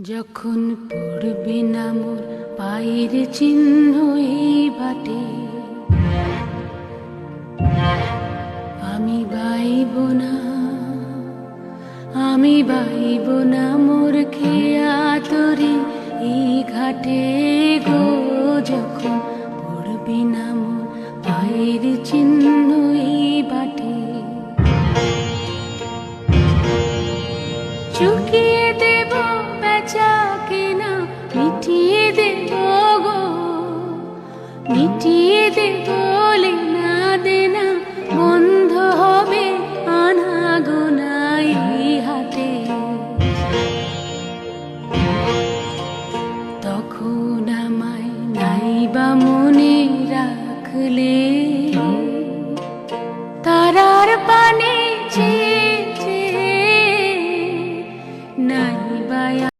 যখন পড়বে না মোর পায়ের চিহ্ন এই বাটে, আমি বাইব না, আমি বাইব না মোর খেয়া তরি এই ঘাটে গো। যখন পড়বে না মোর পায়ের চিহ্ন এই বাটে, চুকিয়ে দেব বেচা কেনা, মিটিয়ে দেব গো, মিটিয়ে দেব লেনা দেনা, বন্ধ হবে আনা গোনা এই হাটে। তখন আমায় নাইবা মনে রাখলে